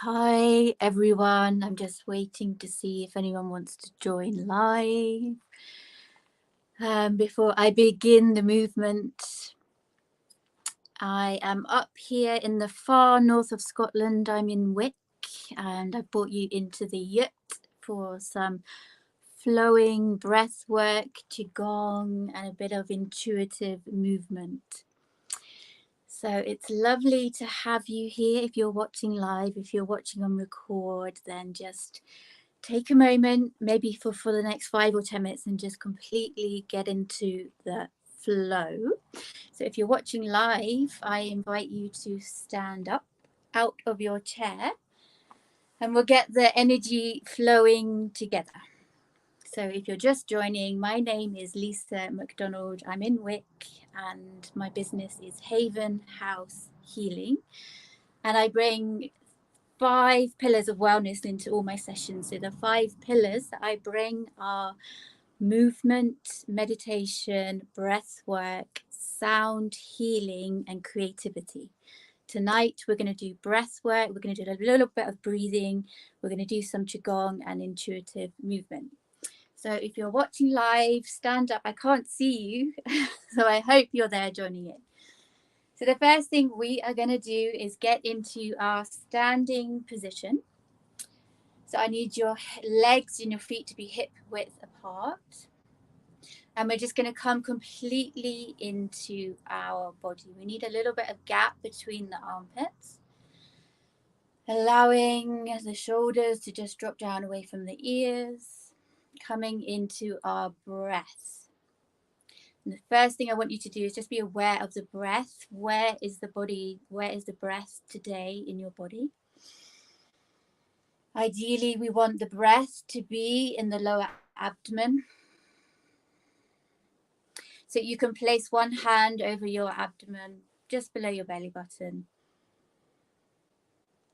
Hi everyone, I'm just waiting to see if anyone wants to join live. Before I begin the movement, I am up here in the far north of Scotland. I'm in Wick and I brought you into the yurt for some flowing breath work, Qigong and a bit of intuitive movement. So it's lovely to have you here. If you're watching live, if you're watching on record, then just take a moment, maybe for the next 5 or 10 minutes, and just completely get into the flow. So if you're watching live, I invite you to stand up out of your chair and we'll get the energy flowing together. So if you're just joining, my name is Lisa McDonald. I'm in Wick and my business is Haven House Healing. And I bring 5 pillars of wellness into all my sessions. So the 5 pillars that I bring are movement, meditation, breath work, sound healing, and creativity. Tonight we're going to do breath work, we're going to do a little bit of breathing, we're going to do some Qigong and intuitive movement. So if you're watching live, stand up. I can't see you, so I hope you're there joining in. So the first thing we are going to do is get into our standing position. So I need your legs and your feet to be hip width apart. And we're just going to come completely into our body. We need a little bit of gap between the armpits, allowing the shoulders to just drop down away from the ears, coming into our breath. And the first thing I want you to do is just be aware of the breath. Where is the body? Where is the breath today in your body? Ideally, we want the breath to be in the lower abdomen. So you can place one hand over your abdomen, just below your belly button.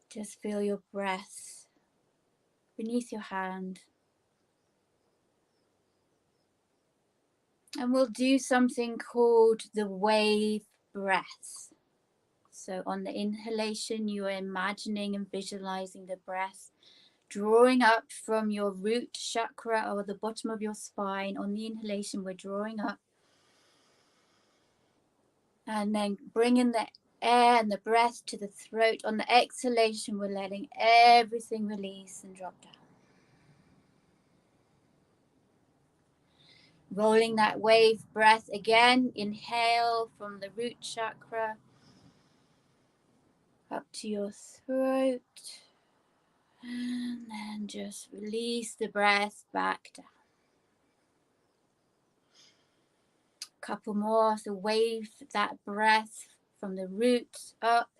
Just feel your breath beneath your hand. And we'll do something called the wave breath. So on the inhalation, you are imagining and visualizing the breath drawing up from your root chakra or the bottom of your spine. On the inhalation, we're drawing up. And then bringing the air and the breath to the throat. On the exhalation, we're letting everything release and drop down. Rolling that wave breath again. Inhale from the root chakra up to your throat. And then just release the breath back down. Couple more. So wave that breath from the roots up.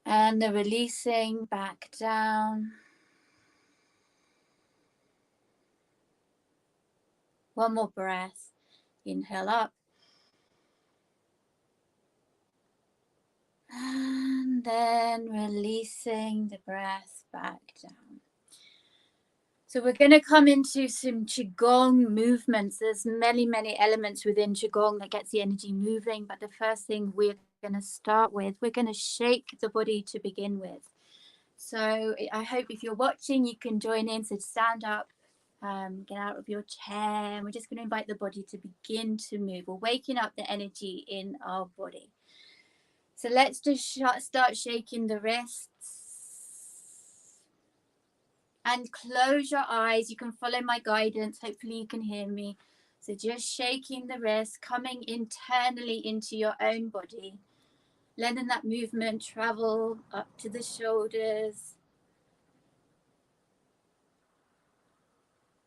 And the releasing back down. One more breath. Inhale up. And then releasing the breath back down. So we're going to come into some Qigong movements. There's many, many elements within Qigong that gets the energy moving. But the first thing we're going to start with, we're going to shake the body to begin with. So I hope if you're watching, you can join in. So stand up, get out of your chair. And we're just going to invite the body to begin to move. We're waking up the energy in our body. So let's just start shaking the wrists. And close your eyes. You can follow my guidance. Hopefully you can hear me. So just shaking the wrist, coming internally into your own body. Letting that movement travel up to the shoulders.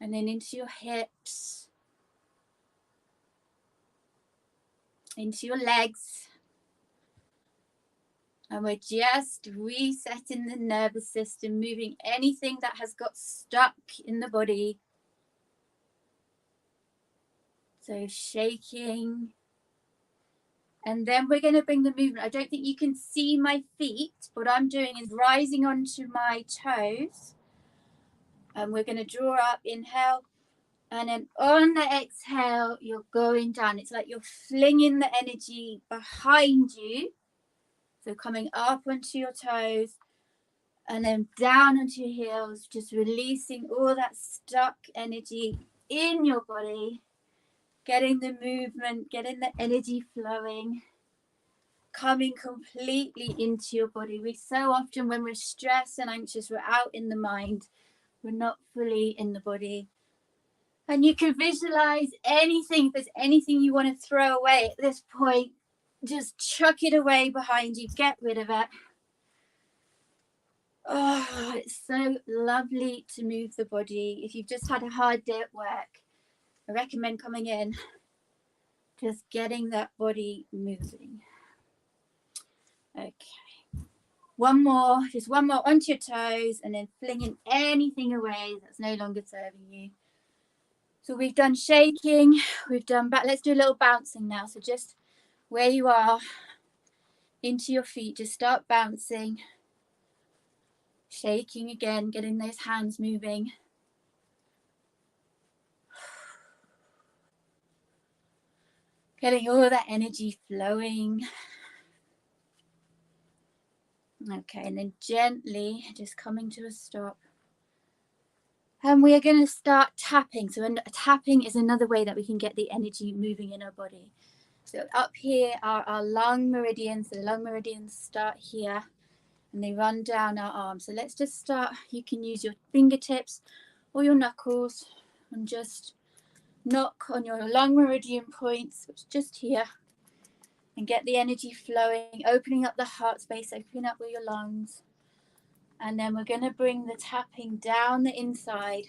And then into your hips. Into your legs. And we're just resetting the nervous system, moving anything that has got stuck in the body. So shaking. And then we're going to bring the movement. I don't think you can see my feet. What I'm doing is rising onto my toes. And we're going to draw up, inhale. And then on the exhale, you're going down. It's like you're flinging the energy behind you. So coming up onto your toes and then down onto your heels, just releasing all that stuck energy in your body, getting the movement, getting the energy flowing, coming completely into your body. We so often, when we're stressed and anxious, we're out in the mind, we're not fully in the body. And you can visualize anything. If there's anything you want to throw away at this point, just chuck it away behind you, get rid of it. Oh, it's so lovely to move the body. If you've just had a hard day at work, I recommend coming in, just getting that body moving. Okay. One more, just one more onto your toes, and then flinging anything away that's no longer serving you. So we've done shaking, we've done back. Let's do a little bouncing now. So just where you are, into your feet, just start bouncing, shaking again, getting those hands moving. Getting all that energy flowing. Okay, and then gently just coming to a stop. And we are going to start tapping. So tapping is another way that we can get the energy moving in our body. So up here are our lung meridians. The lung meridians start here and they run down our arms. So let's just start. You can use your fingertips or your knuckles and just knock on your lung meridian points, which is just here, and get the energy flowing, opening up the heart space, opening up with your lungs. And then we're going to bring the tapping down the inside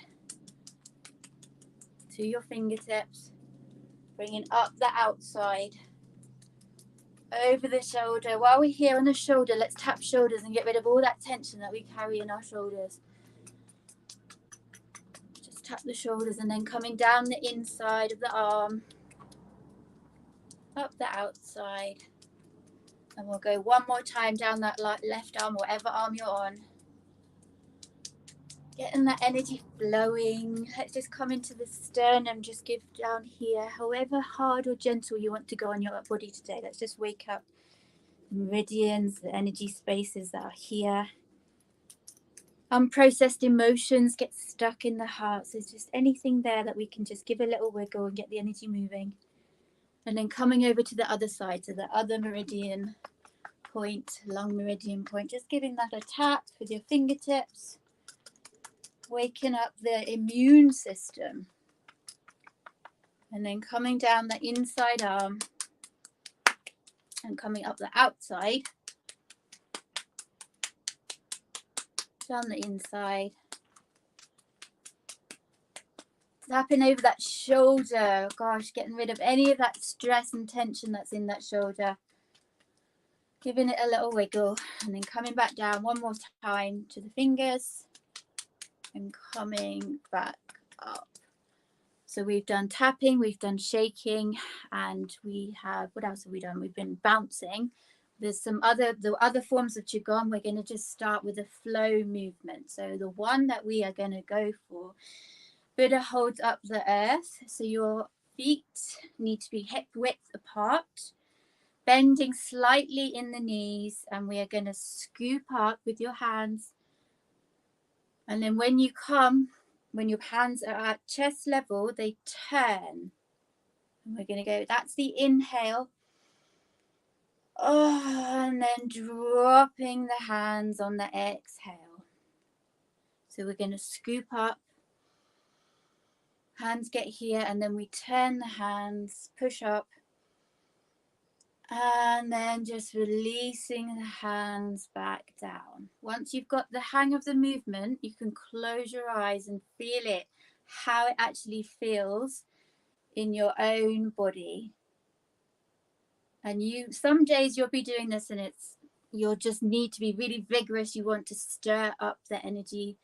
to your fingertips, bringing up the outside, over the shoulder. While we're here on the shoulder, let's tap shoulders and get rid of all that tension that we carry in our shoulders. Just tap the shoulders and then coming down the inside of the arm, up the outside. And we'll go one more time down that left arm, whatever arm you're on. Getting that energy flowing. Let's just come into the sternum, just give down here. However hard or gentle you want to go on your body today. Let's just wake up the meridians, the energy spaces that are here. Unprocessed emotions get stuck in the heart. So it's just anything there that we can just give a little wiggle and get the energy moving. And then coming over to the other side, so the other meridian point, lung meridian point, just giving that a tap with your fingertips. Waking up the immune system. And then coming down the inside arm and coming up the outside. Down the inside. Tapping over that shoulder. Gosh, getting rid of any of that stress and tension that's in that shoulder. Giving it a little wiggle. And then coming back down one more time to the fingers. And coming back up. So we've done tapping, we've done shaking, and we have, what else have we done? We've been bouncing. There's some other forms of Qigong. We're going to just start with a flow movement. So the one that we are going to go for, Buddha holds up the earth. So your feet need to be hip width apart, bending slightly in the knees, and we are going to scoop up with your hands. And then when you come, when your hands are at chest level, they turn. And we're going to go, that's the inhale. Oh, and then dropping the hands on the exhale. So we're going to scoop up. Hands get here, and then we turn the hands, push up. And then just releasing the hands back down. Once you've got the hang of the movement, you can close your eyes and feel it, how it actually feels in your own body. And some days you'll be doing this and you'll just need to be really vigorous. You want to stir up the energy.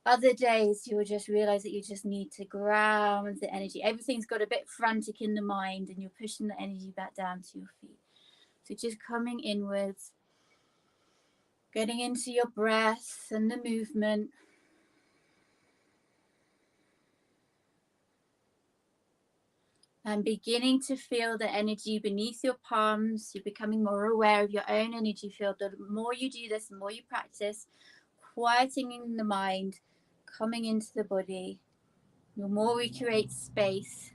Other days you'll just realize that you just need to ground the energy. Everything's got a bit frantic in the mind and you're pushing the energy back down to your feet. So just coming inwards, getting into your breath and the movement. And beginning to feel the energy beneath your palms. You're becoming more aware of your own energy field. The more you do this, the more you practice, quieting the mind, coming into the body, the more we create space,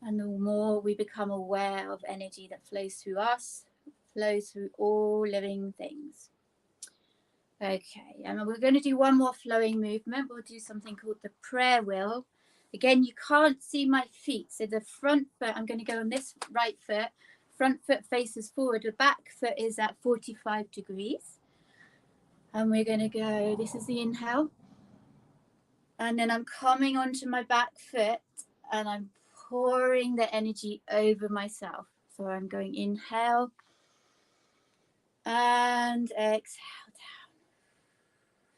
and the more we become aware of energy that flows through us, flows through all living things. Okay, and we're going to do one more flowing movement. We'll do something called the prayer wheel. Again, you can't see my feet. So the front foot, I'm going to go on this right foot. Front foot faces forward. The back foot is at 45 degrees. And we're going to go, this is the inhale. And then I'm coming onto my back foot and I'm pouring the energy over myself. So I'm going inhale and exhale down.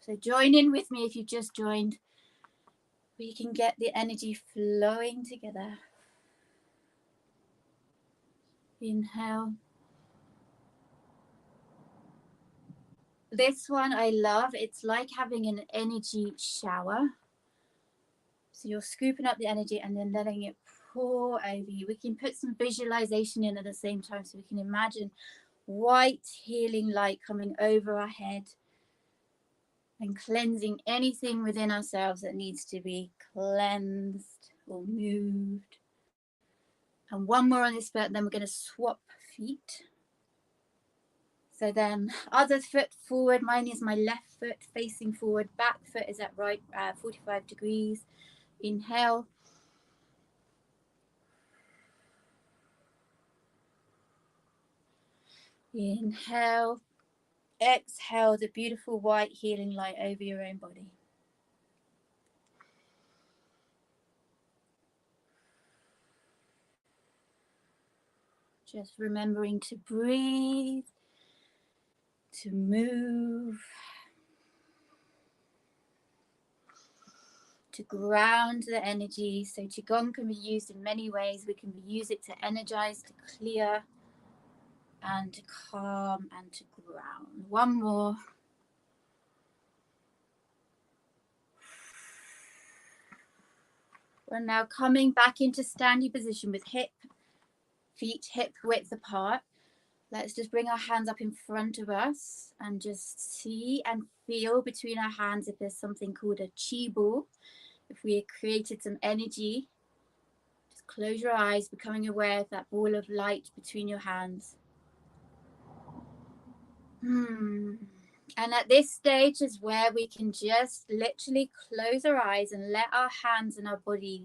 So join in with me if you've just joined. We can get the energy flowing together. Inhale. This one I love. It's like having an energy shower. So you're scooping up the energy and then letting it pour over you. We can put some visualization in at the same time, so we can imagine white healing light coming over our head and cleansing anything within ourselves that needs to be cleansed or moved. And one more on this foot, and then we're going to swap feet. So then other foot forward. Mine is my left foot facing forward. Back foot is at right 45 degrees. Inhale. Inhale. Exhale the beautiful white healing light over your own body. Just remembering to breathe, to move, to ground the energy. So Qigong can be used in many ways. We can use it to energize, to clear, and to calm and to ground. One more. We're now coming back into standing position with feet hip width apart. Let's just bring our hands up in front of us and just see and feel between our hands if there's something called a chi ball. If we created some energy, just close your eyes, becoming aware of that ball of light between your hands. And at this stage is where we can just literally close our eyes and let our hands and our body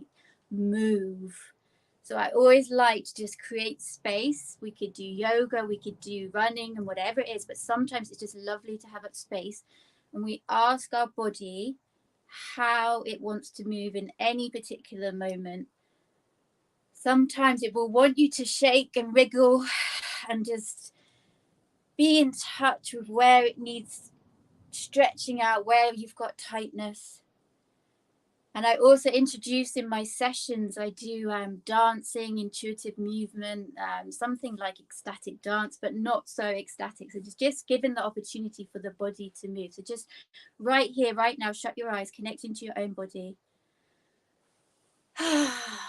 move. So I always like to just create space. We could do yoga, we could do running and whatever it is, but sometimes it's just lovely to have that space. And we ask our body how it wants to move in any particular moment. Sometimes it will want you to shake and wriggle and just be in touch with where it needs stretching out, where you've got tightness. And I also introduce in my sessions, I do dancing, intuitive movement, something like ecstatic dance, but not so ecstatic. So just giving the opportunity for the body to move. So just right here, right now, shut your eyes, connect into your own body.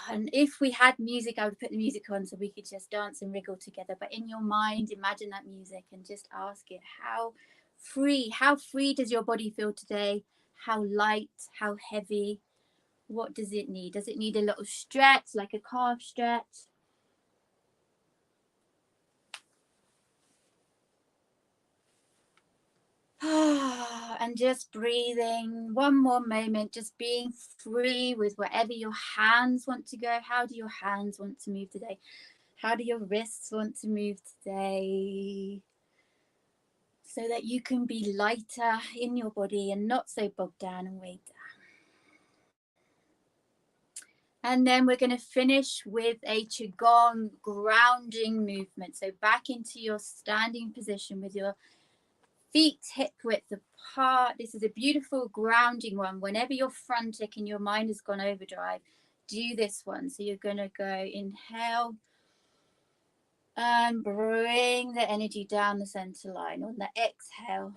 And if we had music, I would put the music on so we could just dance and wriggle together. But in your mind, imagine that music and just ask it, how free does your body feel today? How light, how heavy? What does it need? Does it need a little stretch, like a calf stretch? And just breathing. One more moment, just being free with wherever your hands want to go. How do your hands want to move today? How do your wrists want to move today? So that you can be lighter in your body and not so bogged down and weighed down. And then we're going to finish with a Qigong grounding movement. So back into your standing position with your feet hip width apart. This is a beautiful grounding one. Whenever you're frantic and your mind has gone overdrive, do this one. So you're going to go inhale and bring the energy down the center line. On the exhale,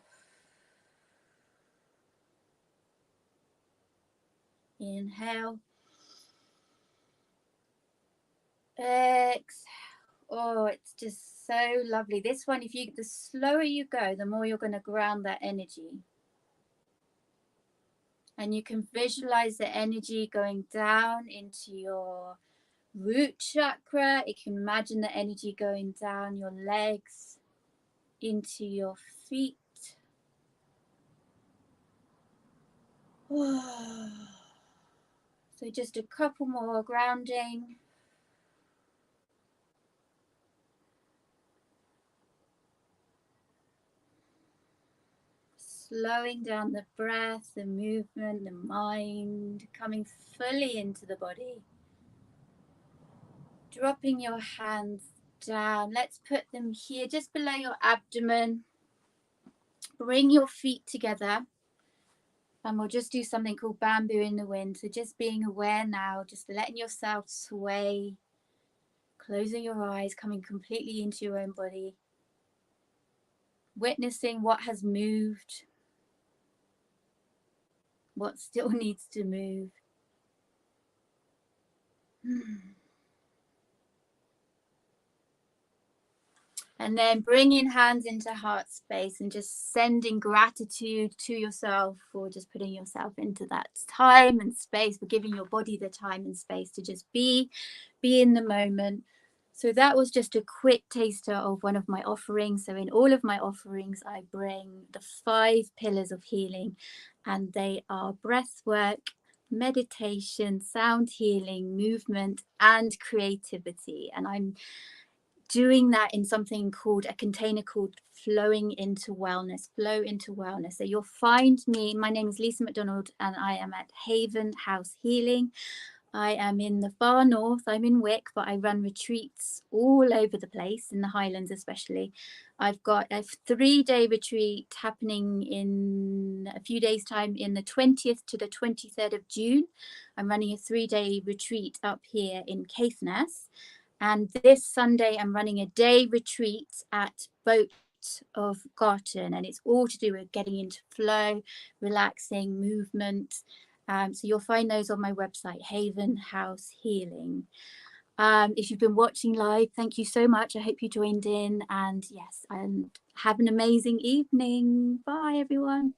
inhale Exhale. Oh, it's just so lovely. This one, the slower you go, the more you're going to ground that energy. And you can visualize the energy going down into your root chakra. You can imagine the energy going down your legs, into your feet. So just a couple more grounding. Slowing down the breath, the movement, the mind, coming fully into the body. Dropping your hands down. Let's put them here just below your abdomen. Bring your feet together. And we'll just do something called bamboo in the wind. So just being aware now, just letting yourself sway, closing your eyes, coming completely into your own body. Witnessing what has moved, what still needs to move. And then bringing hands into heart space and just sending gratitude to yourself for just putting yourself into that time and space, for giving your body the time and space to just be in the moment. So that was just a quick taster of one of my offerings. So in all of my offerings, I bring the 5 pillars of healing, and they are breath work, meditation, sound healing, movement, and creativity. And I'm doing that in something called a container called flow into wellness. So you'll find me, my name is Lisa McDonald, and I am at Haven House Healing. I am in the far north. I'm in Wick, but I run retreats all over the place, in the Highlands especially. I've got a 3-day retreat happening in a few days' time, in the 20th to the 23rd of June. I'm running a 3-day retreat up here in Caithness. And this Sunday, I'm running a day retreat at Boat of Garten, and it's all to do with getting into flow, relaxing, movement. So you'll find those on my website, Haven House Healing. If you've been watching live, thank you so much. I hope you joined in, and yes, and have an amazing evening. Bye, everyone.